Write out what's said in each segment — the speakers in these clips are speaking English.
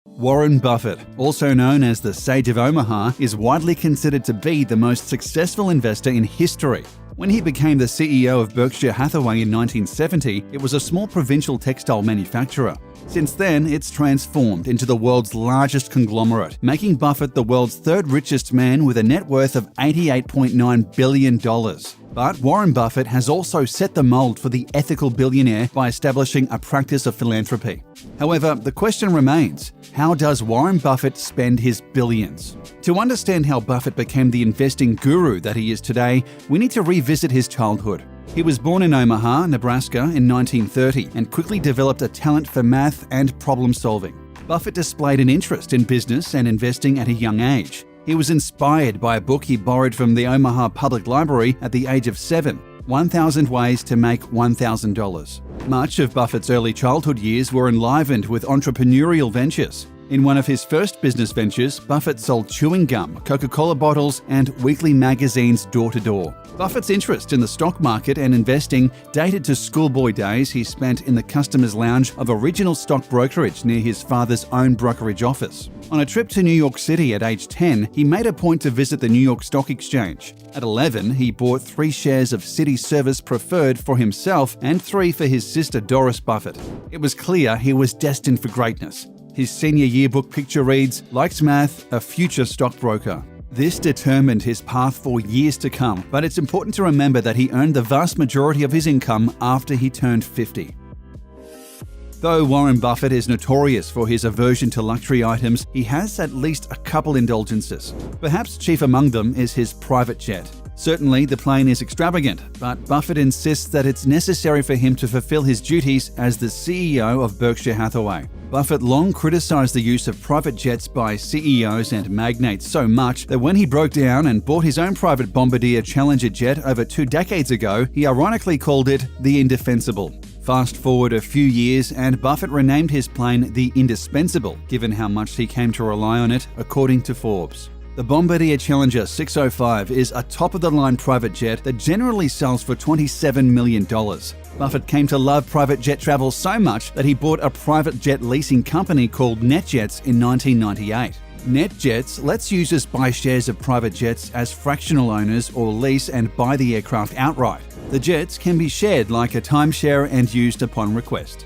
Warren Buffett, also known as the Sage of Omaha, is widely considered to be the most successful investor in history. When he became the CEO of Berkshire Hathaway in 1970, it was a small provincial textile manufacturer. Since then, it's transformed into the world's largest conglomerate, making Buffett the world's third richest man with a net worth of $88.9 billion. But Warren Buffett has also set the mold for the ethical billionaire by establishing a practice of philanthropy. However, the question remains, how does Warren Buffett spend his billions? To understand how Buffett became the investing guru that he is today, we need to revisit his childhood. He was born in Omaha, Nebraska in 1930 and quickly developed a talent for math and problem solving. Buffett displayed an interest in business and investing at a young age. He was inspired by a book he borrowed from the Omaha Public Library at the age of 7, 1,000 Ways to Make $1,000. Much of Buffett's early childhood years were enlivened with entrepreneurial ventures. In one of his first business ventures, Buffett sold chewing gum, Coca-Cola bottles, and weekly magazines door-to-door. Buffett's interest in the stock market and investing dated to schoolboy days he spent in the customer's lounge of Original Stock Brokerage near his father's own brokerage office. On a trip to New York City at age 10, he made a point to visit the New York Stock Exchange. At 11, he bought 3 shares of City Service Preferred for himself and 3 for his sister Doris Buffett. It was clear he was destined for greatness. His senior yearbook picture reads, "Likes math, a future stockbroker." This determined his path for years to come, but it's important to remember that he earned the vast majority of his income after he turned 50. Though Warren Buffett is notorious for his aversion to luxury items, he has at least a couple indulgences. Perhaps chief among them is his private jet. Certainly, the plane is extravagant, but Buffett insists that it's necessary for him to fulfill his duties as the CEO of Berkshire Hathaway. Buffett long criticized the use of private jets by CEOs and magnates so much that when he broke down and bought his own private Bombardier Challenger jet over 2 decades ago, he ironically called it the Indefensible. Fast forward a few years and Buffett renamed his plane the Indispensable, given how much he came to rely on it, according to Forbes. The Bombardier Challenger 605 is a top-of-the-line private jet that generally sells for $27 million. Buffett came to love private jet travel so much that he bought a private jet leasing company called NetJets in 1998. NetJets lets users buy shares of private jets as fractional owners or lease and buy the aircraft outright. The jets can be shared like a timeshare and used upon request.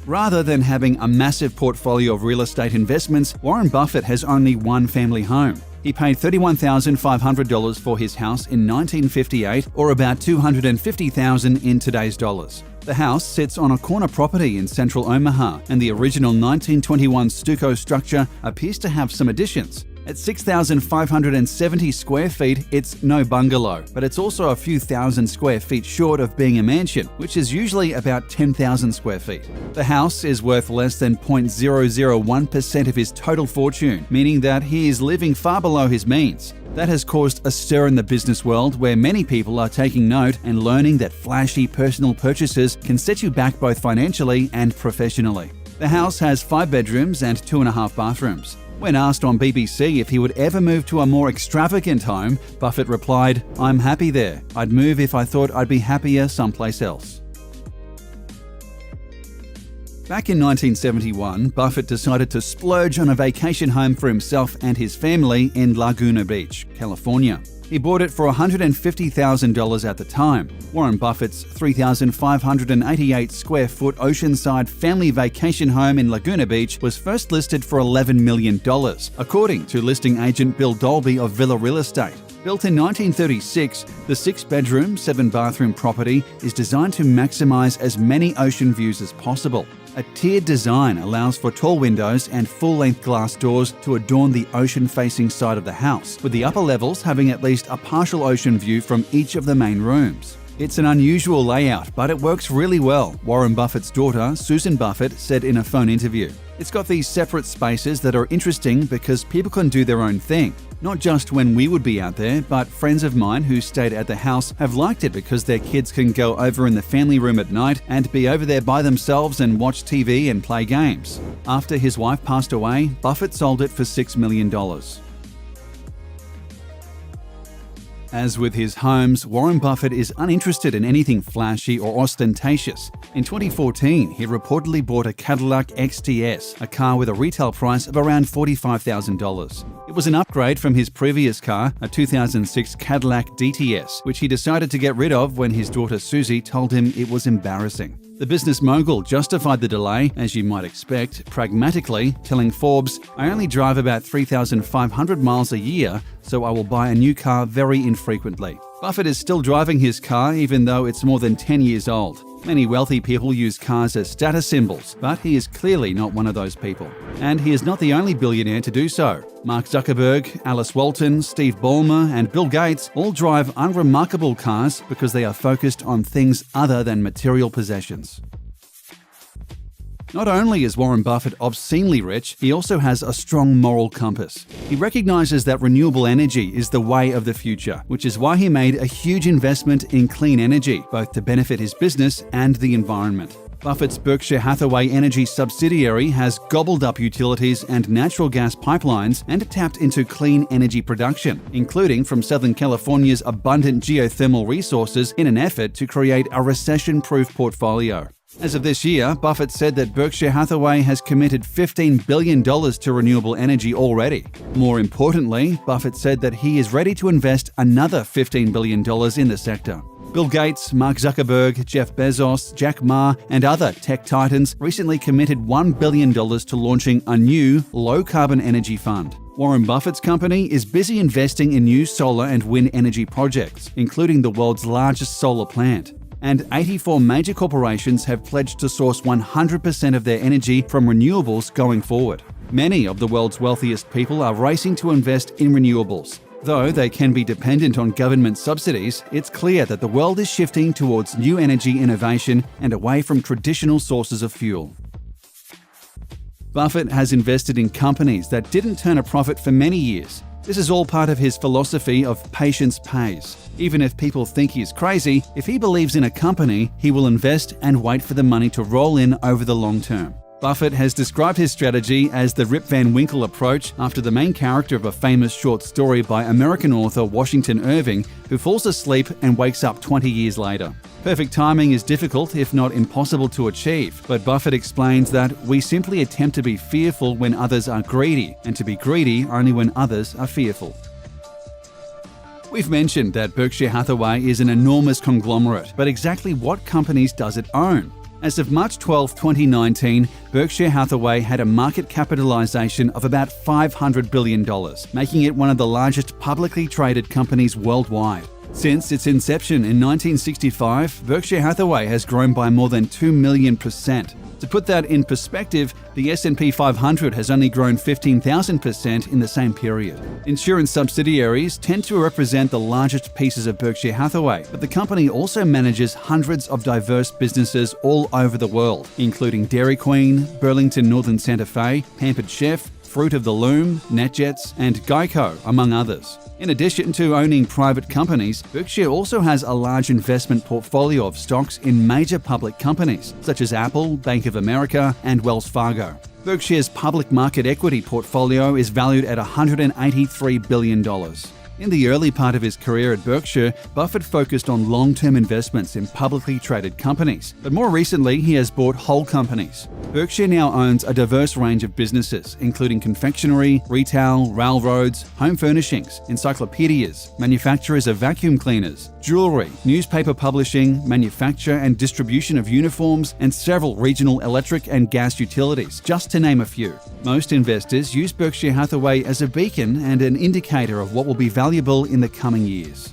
Rather than having a massive portfolio of real estate investments, Warren Buffett has only one family home. He paid $31,500 for his house in 1958, or about $250,000 in today's dollars. The house sits on a corner property in central Omaha, and the original 1921 stucco structure appears to have some additions. At 6,570 square feet, it's no bungalow, but it's also a few thousand square feet short of being a mansion, which is usually about 10,000 square feet. The house is worth less than 0.001% of his total fortune, meaning that he is living far below his means. That has caused a stir in the business world where many people are taking note and learning that flashy personal purchases can set you back both financially and professionally. The house has 5 bedrooms and 2.5 bathrooms. When asked on BBC if he would ever move to a more extravagant home, Buffett replied, "I'm happy there. I'd move if I thought I'd be happier someplace else." Back in 1971, Buffett decided to splurge on a vacation home for himself and his family in Laguna Beach, California. He bought it for $150,000 at the time. Warren Buffett's 3,588 square foot oceanside family vacation home in Laguna Beach was first listed for $11 million, according to listing agent Bill Dolby of Villa Real Estate. Built in 1936, the 6-bedroom, 7-bathroom property is designed to maximize as many ocean views as possible. A tiered design allows for tall windows and full-length glass doors to adorn the ocean-facing side of the house, with the upper levels having at least a partial ocean view from each of the main rooms. It's an unusual layout, but it works really well, Warren Buffett's daughter, Susan Buffett, said in a phone interview. It's got these separate spaces that are interesting because people can do their own thing. Not just when we would be out there, but friends of mine who stayed at the house have liked it because their kids can go over in the family room at night and be over there by themselves and watch TV and play games. After his wife passed away, Buffett sold it for $6 million. As with his homes, Warren Buffett is uninterested in anything flashy or ostentatious. In 2014, he reportedly bought a Cadillac XTS, a car with a retail price of around $45,000. It was an upgrade from his previous car, a 2006 Cadillac DTS, which he decided to get rid of when his daughter Susie told him it was embarrassing. The business mogul justified the delay, as you might expect, pragmatically, telling Forbes, "I only drive about 3,500 miles a year, so I will buy a new car very infrequently." Buffett is still driving his car even though it's more than 10 years old. Many wealthy people use cars as status symbols, but he is clearly not one of those people. And he is not the only billionaire to do so. Mark Zuckerberg, Alice Walton, Steve Ballmer, and Bill Gates all drive unremarkable cars because they are focused on things other than material possessions. Not only is Warren Buffett obscenely rich, he also has a strong moral compass. He recognizes that renewable energy is the way of the future, which is why he made a huge investment in clean energy, both to benefit his business and the environment. Buffett's Berkshire Hathaway Energy subsidiary has gobbled up utilities and natural gas pipelines and tapped into clean energy production, including from Southern California's abundant geothermal resources in an effort to create a recession-proof portfolio. As of this year, Buffett said that Berkshire Hathaway has committed $15 billion to renewable energy already. More importantly, Buffett said that he is ready to invest another $15 billion in the sector. Bill Gates, Mark Zuckerberg, Jeff Bezos, Jack Ma, and other tech titans recently committed $1 billion to launching a new low-carbon energy fund. Warren Buffett's company is busy investing in new solar and wind energy projects, including the world's largest solar plant. And 84 major corporations have pledged to source 100% of their energy from renewables going forward. Many of the world's wealthiest people are racing to invest in renewables. Though they can be dependent on government subsidies, it's clear that the world is shifting towards new energy innovation and away from traditional sources of fuel. Buffett has invested in companies that didn't turn a profit for many years. This is all part of his philosophy of patience pays. Even if people think he is crazy, if he believes in a company, he will invest and wait for the money to roll in over the long term. Buffett has described his strategy as the Rip Van Winkle approach after the main character of a famous short story by American author Washington Irving, who falls asleep and wakes up 20 years later. Perfect timing is difficult, if not impossible to achieve, but Buffett explains that we simply attempt to be fearful when others are greedy, and to be greedy only when others are fearful. We've mentioned that Berkshire Hathaway is an enormous conglomerate, but exactly what companies does it own? As of March 12, 2019, Berkshire Hathaway had a market capitalization of about $500 billion, making it one of the largest publicly traded companies worldwide. Since its inception in 1965, Berkshire Hathaway has grown by more than 2 million%. To put that in perspective, the S&P 500 has only grown 15,000% in the same period. Insurance subsidiaries tend to represent the largest pieces of Berkshire Hathaway, but the company also manages hundreds of diverse businesses all over the world, including Dairy Queen, Burlington Northern Santa Fe, Pampered Chef, Fruit of the Loom, NetJets, and Geico, among others. In addition to owning private companies, Berkshire also has a large investment portfolio of stocks in major public companies, such as Apple, Bank of America, and Wells Fargo. Berkshire's public market equity portfolio is valued at $183 billion. In the early part of his career at Berkshire, Buffett focused on long-term investments in publicly traded companies, but more recently he has bought whole companies. Berkshire now owns a diverse range of businesses, including confectionery, retail, railroads, home furnishings, encyclopedias, manufacturers of vacuum cleaners, jewelry, newspaper publishing, manufacture and distribution of uniforms, and several regional electric and gas utilities, just to name a few. Most investors use Berkshire Hathaway as a beacon and an indicator of what will be valuable in the coming years.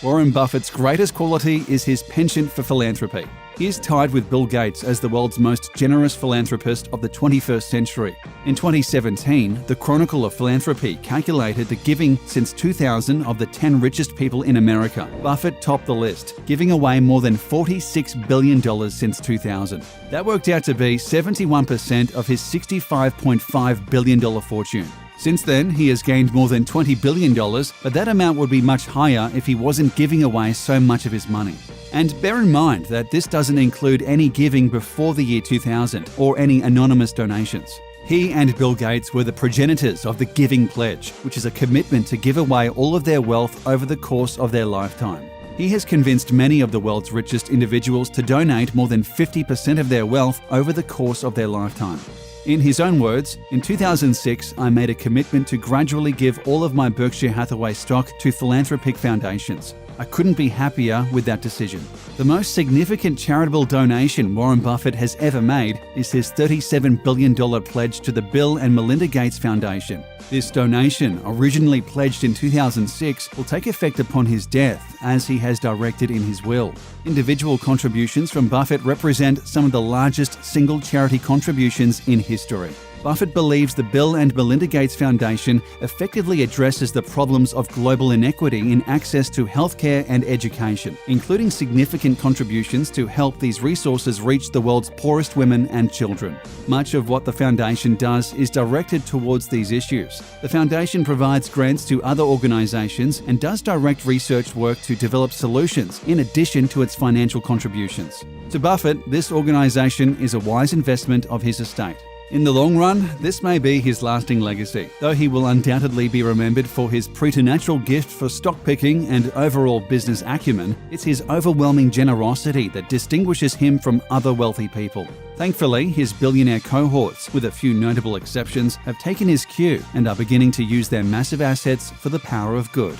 Warren Buffett's greatest quality is his penchant for philanthropy. He is tied with Bill Gates as the world's most generous philanthropist of the 21st century. In 2017, the Chronicle of Philanthropy calculated the giving since 2000 of the 10 richest people in America. Buffett topped the list, giving away more than $46 billion since 2000. That worked out to be 71% of his $65.5 billion fortune. Since then, he has gained more than $20 billion, but that amount would be much higher if he wasn't giving away so much of his money. And bear in mind that this doesn't include any giving before the year 2000 or any anonymous donations. He and Bill Gates were the progenitors of the Giving Pledge, which is a commitment to give away all of their wealth over the course of their lifetime. He has convinced many of the world's richest individuals to donate more than 50% of their wealth over the course of their lifetime. In his own words, in 2006, I made a commitment to gradually give all of my Berkshire Hathaway stock to philanthropic foundations. I couldn't be happier with that decision. The most significant charitable donation Warren Buffett has ever made is his $37 billion pledge to the Bill and Melinda Gates Foundation. This donation, originally pledged in 2006, will take effect upon his death, as he has directed in his will. Individual contributions from Buffett represent some of the largest single charity contributions in history. Buffett believes the Bill and Melinda Gates Foundation effectively addresses the problems of global inequity in access to healthcare and education, including significant contributions to help these resources reach the world's poorest women and children. Much of what the foundation does is directed towards these issues. The foundation provides grants to other organizations and does direct research work to develop solutions in addition to its financial contributions. To Buffett, this organization is a wise investment of his estate. In the long run, this may be his lasting legacy. Though he will undoubtedly be remembered for his preternatural gift for stock picking and overall business acumen, it's his overwhelming generosity that distinguishes him from other wealthy people. Thankfully, his billionaire cohorts, with a few notable exceptions, have taken his cue and are beginning to use their massive assets for the power of good.